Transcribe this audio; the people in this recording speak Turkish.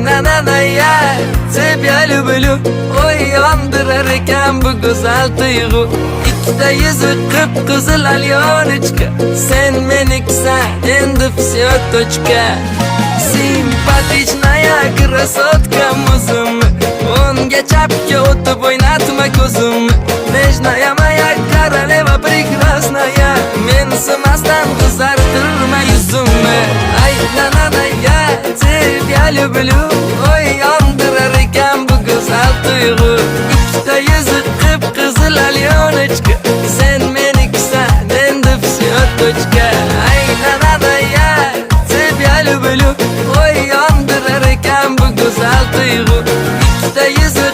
nananaya тебя люблю. Oy yandırırken bu güzel duygu. İkide yüzü kıpkızıl alyonочка. Sen meniksen endi все точка. Симпатичная красотка музым. Onga chapga o'tib o'ynatma ko'zim. Nежная моя королева прекрасная. Men simasdan qizartirma yuzimni. Ay nanana ya тебя люблю. Oy yondirar ekan bu go'zal tuyg'u. Ikkita yuzi qip-qizil alyonочка. Sen meniksan endi все точка. Ay nanana ya тебя люблю. Oy yondirar ekan bu go'zal tuyg'u. Ikkita yuzi